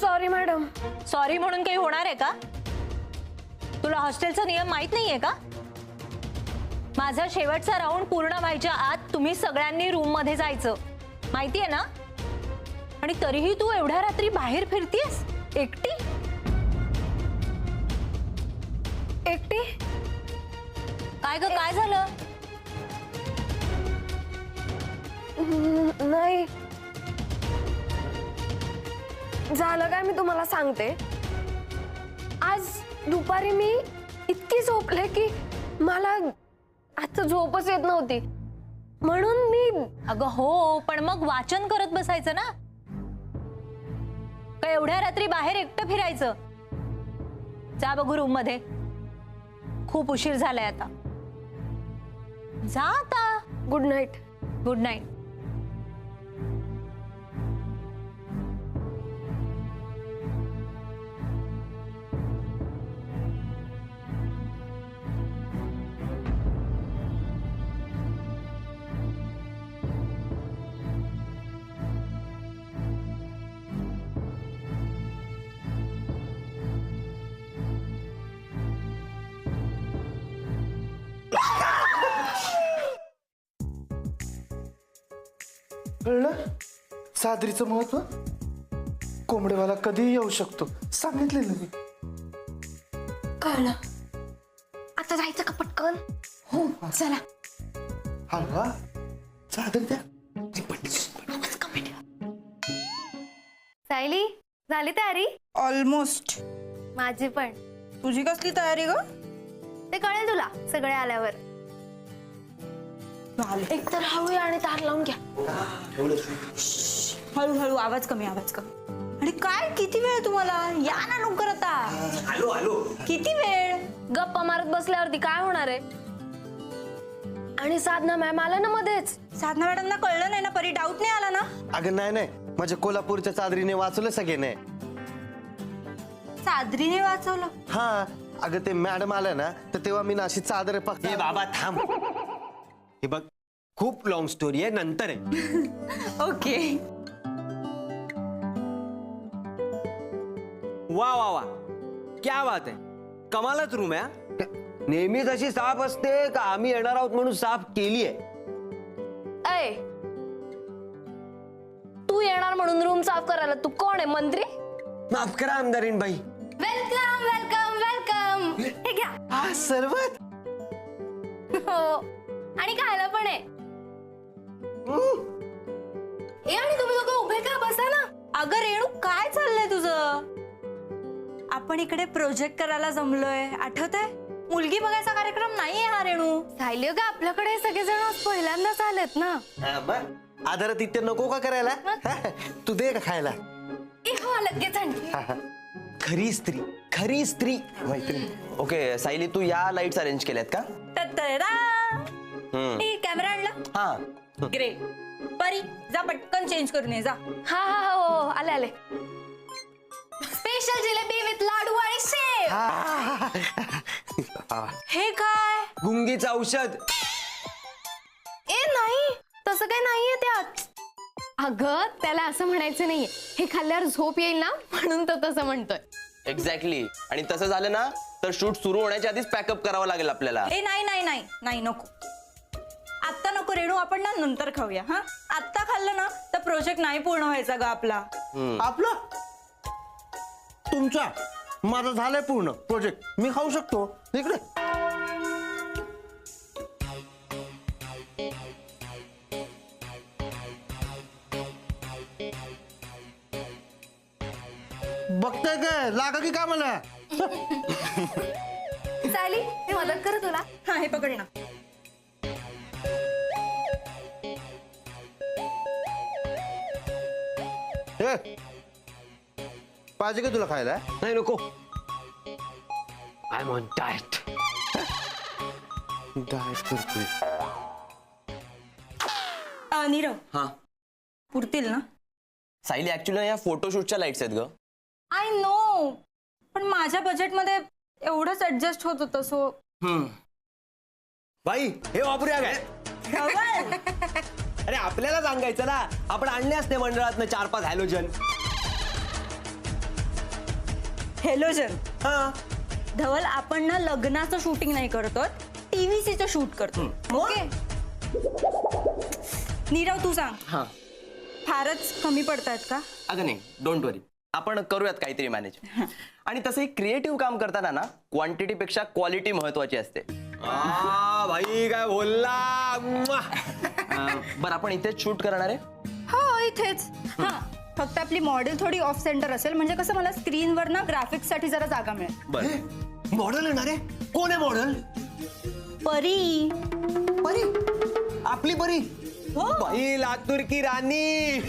Sorry madam. Sorry म्हणून काही होणार आहे का? तुला हॉस्टेलचा नियम माहित नाहीये का? माझा शेवटचा राऊंड पूर्ण व्हायच्या आत तुम्ही सगळ्यांनी रूम मध्ये जायचं, माहितीये ना? आणि तरीही तू एवढ्या रात्री बाहेर फिरतीयस एकटी? एकटी? काय ग, काय झालं? नाही झालं काय, मी तुम्हाला सांगते. आज दुपारी मी इतकी झोपले की मला आता झोपच येत नव्हती, म्हणून मी. अगं हो, पण मग वाचन करत बसायचं ना. काय एवढ्या रात्री बाहेर एकटं फिरायचं? जा बघू रूम मध्ये, खूप उशीर झालाय आता. जा आता. Good night. Good night. कळलं सादरीचं महत्व. कोंबडेवाला कधीही येऊ शकतो, सांगितलेलं मी. कळलं. आता जायचं का पटकन? हो चला. हलवा चादर द्या. सायली, झाली तयारी? ऑलमोस्ट. माझी पण. तुझी कसली तयारी ग? ते कळेल तुला सगळे आल्यावर. एक तर हळू आणि तार लावून घ्या. हळूहळू, आवाज कमी, आवाज कमी. आणि काय, किती वेळ तुम्हाला? या ना लवकर आता. Hello hello. किती वेळ? गप्पा मारत बसल्यावरती काय होणार आहे? आणि साधना मॅम आल्या ना मध्येच. साधना मॅडमना कळलं नाही ना? परी डाऊट नाही आला ना? अगं नाही नाही, माझ्या कोल्हापूरच्या चादरीने वाचवलं सगळ्याने. चादरीने वाचवलं? हा, अगं ते मॅडम आल्या ना, तर तेव्हा मी ना अशी चादर हे बाबा थांब. हे बघ, खूप लॉंग स्टोरी आहे, नंतर आहे. ओके. वा वा वा, क्या बात आहे. कमालच रूम आहे. नेहमीच अशी साफ असते का आम्ही येणार आहोत म्हणून साफ केली आहे? ऐ, तू येणार म्हणून रूम साफ करायला तू कोण आहे, मंत्री? माफ करा आमदारीन बाई. Welcome welcome welcome. हे घ्या. हा सरबत. हो, आणि खायला पण आहे. ए, आणि तुम्ही लोक उभे का, बसा ना. अगं रेणू, काय चाललंय तुझं? आपण इकडे प्रोजेक्ट करायला जमलोय, आठवतंय? मुलगी बघायचा कार्यक्रम नाहीये हा रेणू. सायली का आपल्याकडे सगळेजण पहिल्यांदाच आलेत ना. आदरात इथे नको का करायला? तू दे का खायला. ए हो, लगेच आणते. खरी स्त्री, खरी स्त्री मैत्रीण. ओके सायली, तू या लाईट्स अरेंज केल्यात का? कॅमेरा आणला? हा. ग्रेट. परी, जा पटकन चेंज करून ये, जा. हा हा हा, हो हो, आले आले. स्पेशल जिलेबी विथ लाडू आणि शेव. हे काय? गुंगीचं औषध. ए नाही, तसं काही नाहीये त्यात. अगं, त्याला असं म्हणायचं नाहीये. हे खाल्ल्यावर झोप येईल ना, म्हणून तो तसं म्हणतोय. एक्झॅक्टली. आणि तसं झालं ना तर शूट सुरू होण्याच्या आधीच पॅकअप करावं लागेल आपल्याला. ए नाही नाही नाही नाही, नको. आत्ता नको रेणू, आपण ना नंतर खाऊया. हा, आत्ता खाल्लं ना तर प्रोजेक्ट नाही पूर्ण व्हायचा ग आपला. आपलं तुमचा माझा झालाय पूर्ण प्रोजेक्ट. मी खाऊ शकतो इकडे. बघताय काय, लागा की कामाला. सायली, मी मदत करू तुला? हा, हे पकड ना. पाहिजे का तुला खायला? नाही नको. I am on diet. Diet करतोय. नीरव, हा पुरतील ना? सायली, ऍक्च्युली या फोटोशूटच्या लाईट्स आहेत ग. आय नो, पण माझ्या बजेटमध्ये एवढंच ऍडजस्ट होत होतं. सो बाई, हे वापरूया काय? अरे आपल्याला सांगायचं ना, आपण आणले असते मंडळातनं 4-5 हॅलोजन. हेलोजन. हा धवल, आपण ना लग्नाचं शूटिंग नाही करतो, टीव्हीसीचं शूट करतो. ओके. नीरव तू सांग, हा फारच कमी पडतायत का? अगं नाही, डोंट वरी, आपण करूयात काहीतरी मॅनेज. आणि तसंही क्रिएटिव्ह काम करताना ना क्वांटिटी पेक्षा क्वालिटी महत्वाची असते. भाई काय बोलला. बरं, आपण इथेच शूट करणार आहे. हो इथेच. हा, फक्त आपली मॉडेल थोडी ऑफ सेंटर असेल, म्हणजे कसं मला स्क्रीनवर ना ग्राफिक्स साठी जरा जागा मिळेल. बरं, मॉडेल येणार आहे. कोण आहे मॉडेल. परी. परी. आपली परी. हो. बाई लातूर की राणी.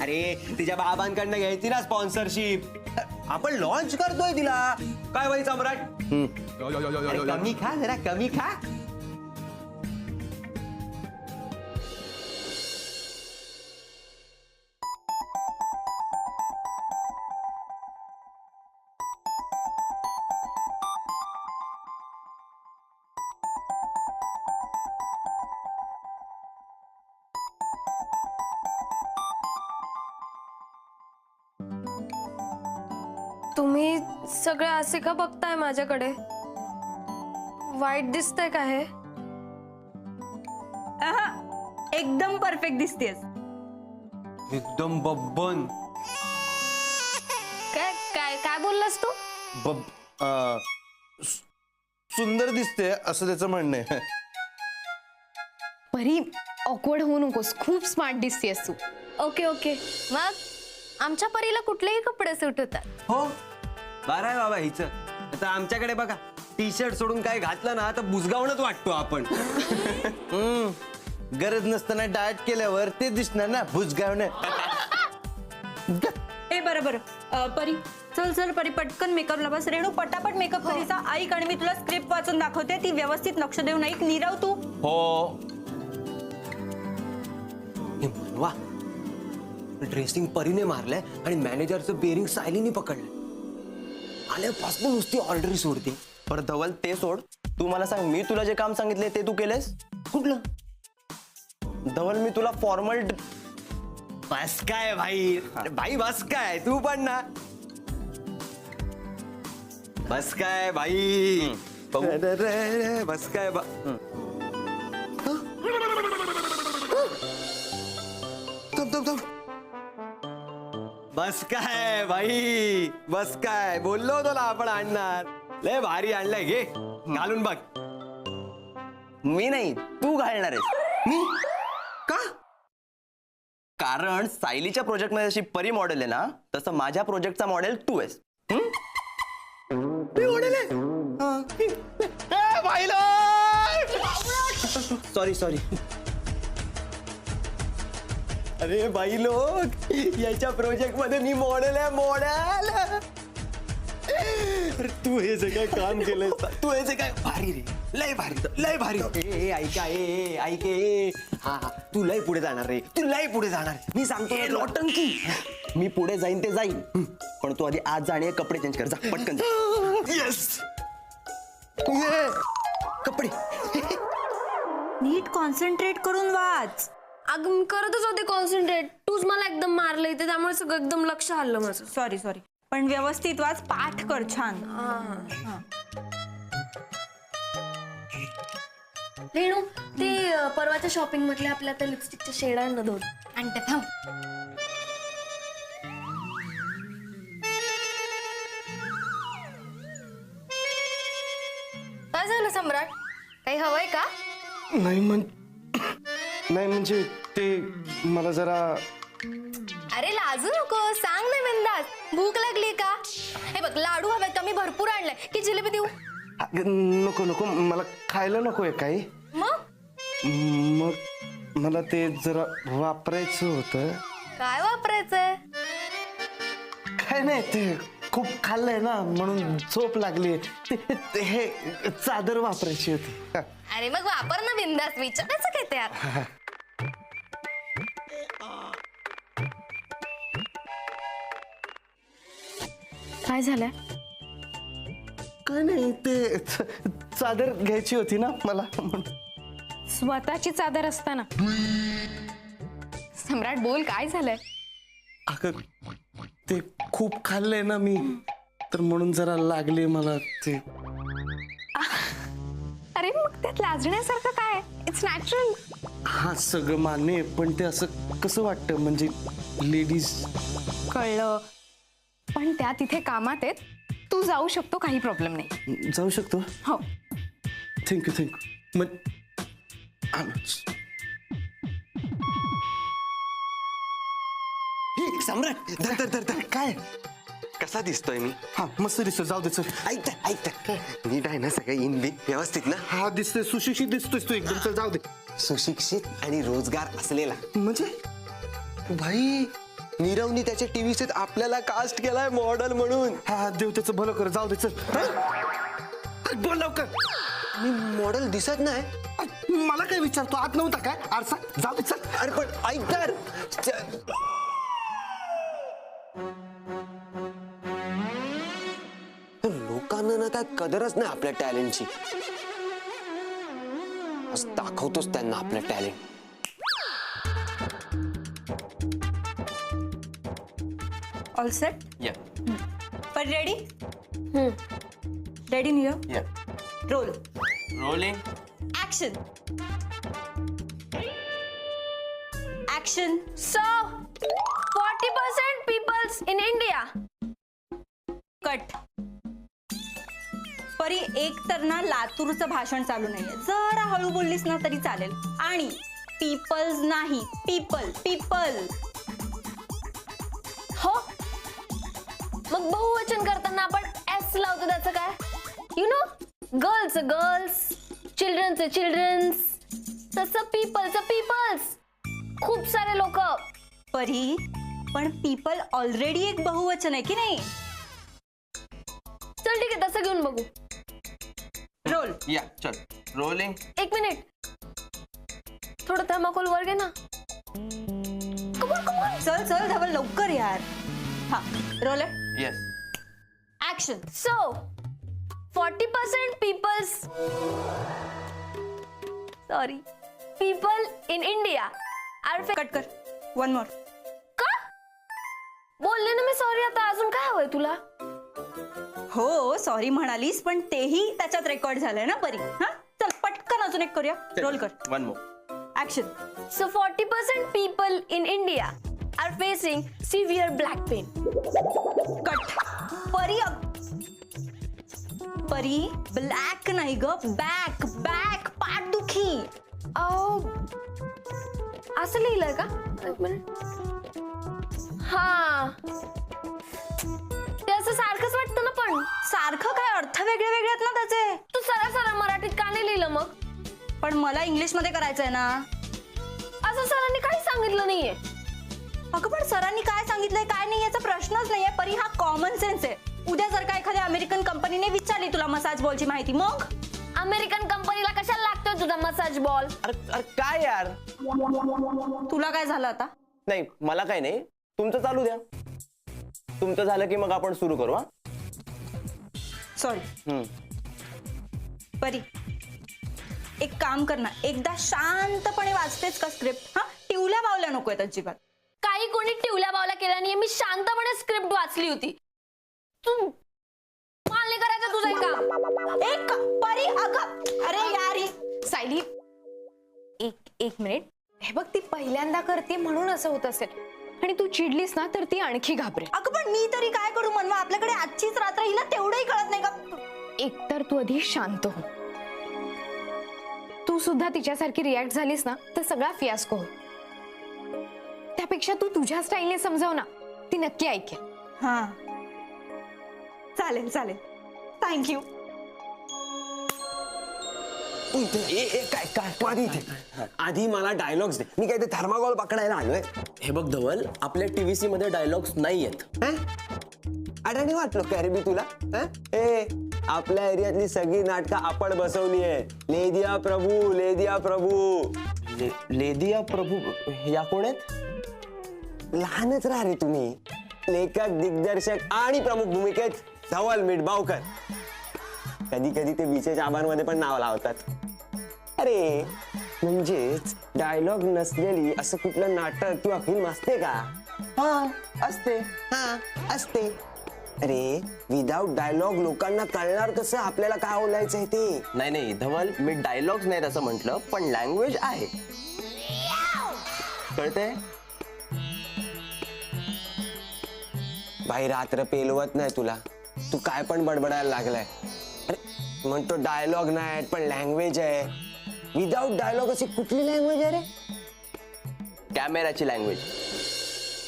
अरे तिच्या बाबांकडनं घ्यायची ना स्पॉन्सरशिप. आपण लॉन्च करतोय तिला. काय बाई सम्राट. अरे कमी खा जरा, कमी खा. तुम्ही सगळे असे का बघताय माझ्याकडे? वाईट दिसतंय का हे? आहा, एकदम परफेक्ट दिसतेस. एकदम बब्बन. काय काय काय बोललास तू? सुंदर दिसते असं त्याचं म्हणणं आहे. परी ऑकवर्ड होऊ नकोस, खूप स्मार्ट दिसतेस तू. Okay okay. मग आमच्या परीला कुठलेही कपडे सूट होतात. हो बरं आहे बाबा हिचं. आता आमच्याकडे बघा, टी शर्ट सोडून काय घातलं ना तर बुजगावणच वाटतो आपण. गरज नसताना डाएट केल्यावर ते दिसणार ना भुजगावणं. ए बरं बरं, परी चल चल परी, पटकन मेकअपला बस. रेणू पटापट मेकअप करीचा ऐक, आणि मी तुला स्क्रिप्ट वाचून दाखवते, ती व्यवस्थित लक्ष देऊन ऐक. नीरव तू. हो. हे मनवा, ड्रेसिंग परीने मारलंय आणि मॅनेजरचं बेरिंग सायलीने पकडलंय. आल्यापासून नुसती ऑर्डर सोडते. बरं धवल, ते सोड. तू मला सांग, मी तुला जे काम सांगितले ते तू केलेस? कुठलं. धवल, मी तुला फॉर्मल बस काय भाई. अरे भाई बस काय, तू पण ना. बस काय भाई. बस काय बस काय भाई. बस काय बोललो होतो ना आपण आणणार. लय भारी आणलंय, घे घालून बघ. मी नाही, तू घालणार आहेस. मी का. कारण सायलीच्या प्रोजेक्ट मध्ये जशी परी मॉडेल आहे ना, तसं माझ्या प्रोजेक्टचा मॉडेल तू आहेस. Sorry sorry. अरे भाई लोक, याच्या प्रोजेक्ट मध्ये मी मॉडेल आहे. मॉडेल. अरे तू हे जे काय काम केलंय, तू हे जे काय भारी रे. लय भारी, लय भारी. ए ऐका, ए ऐक, ए हा हा, तू लय पुढे जाणार रे. तू लय पुढे जाणार. मी सांगतो नौटंकी. मी पुढे जाईन ते जाईन, पण तू आधी आज जा आणि कपडे चेंज कर. जा पटकन जा. येस. कपडे. नीट कॉन्सन्ट्रेट करून वाच. अगं मी करतच होते कॉन्सन्ट्रेट. तूच मला एकदम मारलं इथे, त्यामुळे सगळं एकदम लक्ष हल्लं माझं. सॉरी सॉरी, पण व्यवस्थित वाच, पाठ कर छान. रेणू, ते परवाच्या शॉपिंग मधले आपल्या त्या लिपस्टिकच्या शेड आहे ना 2, आणते थांब. काय झालं सम्राट? काही हवंय का? नाही म्हणजे ते मला जरा. अरे लाजू नको, सांग ना बिंदास. भूक लागली का? हे बघ, लाडू हवे का? मी भरपूर आणलंय. की जिलेबी देऊ? नको नको, मला खायला नकोय काही. मग मला ते जरा वापरायचं होतं. काय वापरायचंय? काय नाही, ते खूप खाल्लंय ना म्हणून झोप लागली. हे चादर वापरायची होती. अरे मग वापर ना बिंदास, विचारायचं काय त्यात. काय झालंय? काय नाही, ते चादर घ्यायची होती ना मला म्हणून. स्वतःची चादर असताना. सम्राट बोल, काय झालंय? अगं ते खूप खाल्लंय ना मी, तर म्हणून जरा लागले मला ते. अरे मग त्यात लाजण्यासारखं काय, इट्स नॅचरल. हा सगळं मान्य आहे, पण ते असं कसं वाटतं म्हणजे लेडीज. कळलं, पण त्या तिथे कामात आहेत, तू जाऊ शकतो, काही प्रॉब्लेम नाही. जाऊ शकतो. हो. थँक्यू. मग हे, सम्राट धर धर धर. काय? कसा दिसतोय मी? हा मस्त दिसतो, जाऊ दे चल. ऐक नीट आहे ना सगळं इन बिन व्यवस्थित ना? हा दिसतोय, सुशिक्षित दिसतोय तू एकदम, चल जाऊ दे. सुशिक्षित आणि रोजगार असलेला. म्हणजे भाई नीरवनी त्याच्या टीव्हीचे आपल्याला कास्ट केलाय मॉडेल म्हणून. हा देव त्याचं भलं कर, जाऊ दे चल. बोल लवकर. मी मॉडेल दिसत नाही. मला काय विचारतो, आत नव्हता काय आरसा? जाऊ दे चल. अरे पण ऐक तर. लोकांना ना काय कदरच नाही आपल्या टॅलेंटची. आज दाखवतोच त्यांना आपलं टॅलेंट. All set. या पण रेडी. रेडी नीरव. या roll. Rolling. Action. Action. So 40% peoples in India. Cut. Pari एक तर ना लातूरचं भाषण चालू नाहीये, जरा हळू बोललीस ना तरी चालेल. आणि पीपल्स नाही, पीपल पीपल. हो, मग बहुवचन करताना आपण एस लावतो, त्याचं काय? यु नो, गर्ल्स, चिल्ड्रनचं चिल्ड्रन्स, तसं पीपलचं पीपल्स. खूप सारे लोक. परी पण पीपल ऑलरेडी एक बहुवचन आहे की नाही? चल ठीक आहे, तसं घेऊन बघू. रोल. या चल रोलिंग. 1 मिनिट, थोडं थर्माकोल वर घे ना. चल चल धवल लवकर यार. हा roll. Yes. Action. So 40% people in India are cut कर. One more. का? बोलले ना मी सॉरी, आता अजून काय हवंय तुला? हो सॉरी म्हणालीस, पण तेही त्याच्यात रेकॉर्ड झालंय ना परी. हा चल पटकन अजून एक करूया. रोल कर. One more. Action. So 40% people in India are facing severe back pain. Cut. परी परी ब्लॅक नाही ग, बॅक बॅक पाठदुखी. असं लिहिलंय का? 1 मिनिट. हा, ते असं सारखंच वाटतं ना, पण सारखं काय, अर्थ वेगळे वेगळे आहेत ना त्याचे. तू सरळ मराठीत का नाही लिहिलं मग? पण मला इंग्लिश मध्ये करायचंय ना. असं सरांनी काही सांगितलं नाहीये. अगं पण सरांनी काय सांगितलंय काय नाही याचा प्रश्नच नाहीये परी. हा कॉमन सेन्स आहे. उद्या जर का एखाद्या अमेरिकन कंपनीने विचारली तुला मसाज बॉलची माहिती, मग अमेरिकन कंपनीला कशाला लागतोय तुझा मसाज बॉल? अरे काय यार, तुला काय झालं आता? नाही मला काय नाही, तुमचं चालू द्या. तुमचं झालं की मग आपण सुरू करू. हा सॉरी परी, एक काम कर ना, एकदा शांतपणे वाचतेच का स्क्रिप्ट? हा टिवल्या बावल्या नको आहेत अजिबात. काही कोणी टिवल्या बावल्या केला नाही, मी शांतपणे स्क्रिप्ट वाचली होती. तू माल नाही करायचं तुझं हे काम. एक परी अगं, अरे यार सायली, एक मिनिट. हे बघ, ती पहिल्यांदा करते म्हणून असं होत असेल, आणि तू चिडलीस ना तर ती आणखी घाबरेल. अगं पण मी तरी काय करू मनवा, आपल्याकडे आजचीच रात्र, हिला तेवढंही कळत नाही का? एकतर तू आधी शांत हो. तू सुद्धा तिच्यासारखी रिॲक्ट झालीस ना तर सगळा फियास्को हो. त्यापेक्षा तू तुझ्या स्टाईलने समजाव ना, ती नक्की ऐकेल. हा चालेल चालेल, थँक्यू. आधी मला डायलॉग्स दे, मी काय ते थर्माकोल पकडायला आलोय. हे बघ धवल, आपल्या टीव्हीसी मध्ये डायलॉग्स नाही आहेत. अडाणी वाटलो काय रे मी तुला? ए आपल्या एरियातली सगळी नाटकं आपण बसवली आहे. लेदिया प्रभू, लेदिया प्रभू. लेदिया प्रभू या कोण आहेत? लहानच राहा रे तुम्ही. लेखक, दिग्दर्शक आणि प्रमुख भूमिकेत धवल मिठबावकर. कधी कधी ते विशेष आभांमध्ये पण नाव लावतात. अरे म्हणजेच डायलॉग नसलेली असं कुठलं नाटक किंवा फिल्म असते का? हा असते. हा असते. अरे विदाउट डायलॉग लोकांना कळणार कसं आपल्याला काय बोलायचंय ते? नाही नाही धवल, मी डायलॉग्स नाहीत असं म्हटलं, पण लँग्वेज आहे. कळतंय? भाई रात्र पेलवत नाही तुला, तू काय पण बडबडायला लागलाय. अरे म्हणतो डायलॉग नाही पण लँग्वेज आहे. विदाउट डायलॉग अशी कुठली लँग्वेज आहे रे? कॅमेराची लँग्वेज,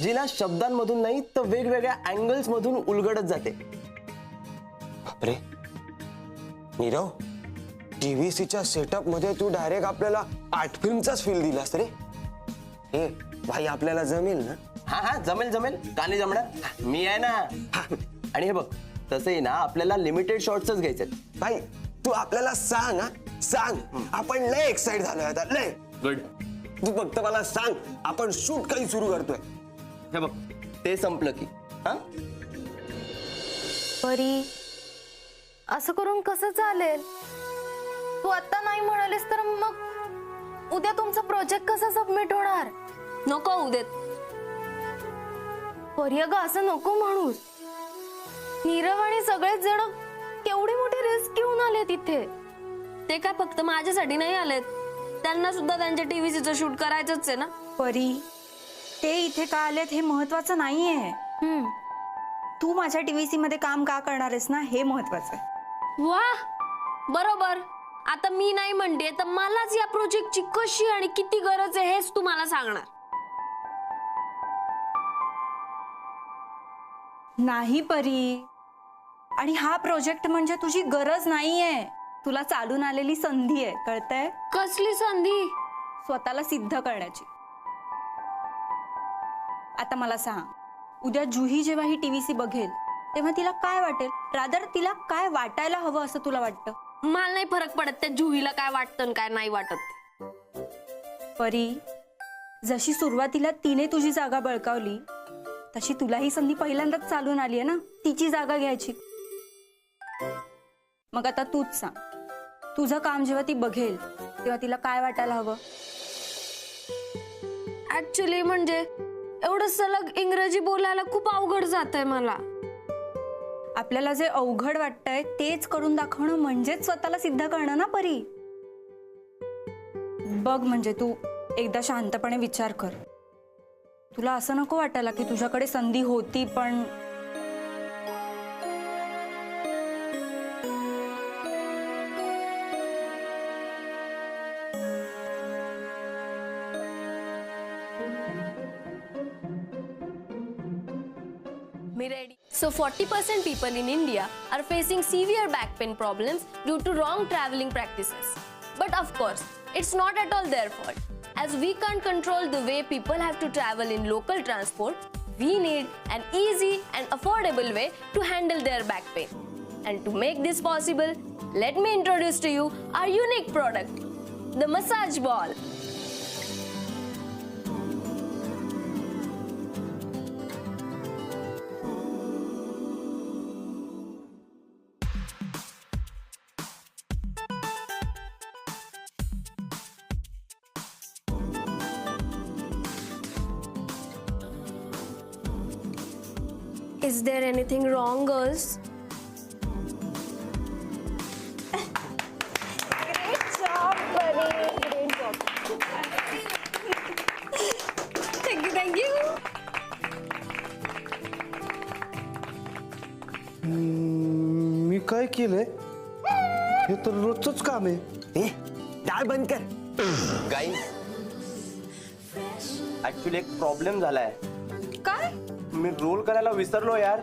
जी ना शब्दांमधून नाही तर वेगवेगळ्या अँगल्स मधून उलगडत जाते. बापरे नीरव, टीव्हीसीच्या सेटअप मध्ये तू डायरेक्ट आपल्याला आर्ट फिल्मचाच फील दिलास रे. हे भाई आपल्याला जमेल ना? हा हा जमेल जमेल, का नाही जमणार, मी आहे ना. आणि हे बघ, तसंही ना आपल्याला लिमिटेड शॉर्ट्सच घ्यायचे. भाई तू आपल्याला सांग, हा सांग. आपण लय एक्साइट झालोय आता, लय. गुड. तू फक्त मला सांग आपण शूट काही सुरू करतोय. हे बघ, ते संपलं की हा परी, असं करून कसं चालेल? तू आता नाही म्हणालीस तर मग उद्या तुमचा प्रोजेक्ट कसा सबमिट होणार? नको उद्यात. परी अगं असं नको म्हणूस. नीरव आणि सगळेच जण केवढी मोठी रिस्क घेऊन आले तिथे. ते काय फक्त माझ्यासाठी नाही आलेत, त्यांना सुद्धा त्यांच्या टीव्हीचं शूट करायचंच आहे ना. परी, ते इथे का आलेत हे महत्वाचं नाहीये. तू माझ्या टीव्हीसी मध्ये काम का करणार आहेस ना, हे महत्वाचं आहे. वा बरोबर. आता मी नाही म्हणते तर मलाच या प्रोजेक्टची कशी आणि किती गरज आहे हेच तू मला सांगणार. नाही परी, आणि हा प्रोजेक्ट म्हणजे तुझी गरज नाहीये, तुला चालून आलेली संधी आहे. कळतंय? कसली संधी? स्वतःला सिद्ध करण्याची. आता मला सांग, उद्या जुही जेव्हा ही टीव्हीसी बघेल तेव्हा तिला काय वाटेल? रादर तिला काय वाटायला हवं असं तुला वाटतं? मला नाही फरक पडत त्या जुहीला काय वाटतं आणि काय नाही वाटत. परी, जशी सुरुवातीला तिने तुझी जागा बळकावली तशी तुला ही संधी पहिल्यांदाच चालून आली आहे ना तिची जागा घ्यायची. मग आता तूच सांग, तुझं काम जेव्हा ती बघेल तेव्हा तिला काय वाटायला हवं? ऍक्च्युली म्हणजे एवढं सलग इंग्रजी बोलायला खूप अवघड जातंय मला. आपल्याला जे अवघड वाटतंय तेच करून दाखवणं म्हणजेच स्वतःला सिद्ध करणं ना परी. बघ, म्हणजे तू एकदा शांतपणे विचार कर. तुला असं नको वाटायला की तुझ्याकडे संधी होती पण So 40% people in India are facing severe back pain problems due to wrong traveling practices. But of course, it's not at all their fault. As we can't control the way people have to travel in local transport, we need an easy and affordable way to handle their back pain. And to make this possible, let me introduce to you our unique product, the massage ball. Is there anything wrong, girls? Thank you. मी काय केलंय? हे तर रोजच काम आहे. ए डाळ बंद कर. गाईज, ऍक्च्युली एक प्रॉब्लेम झालाय. काय? मी रोल करायला विसरलो यार.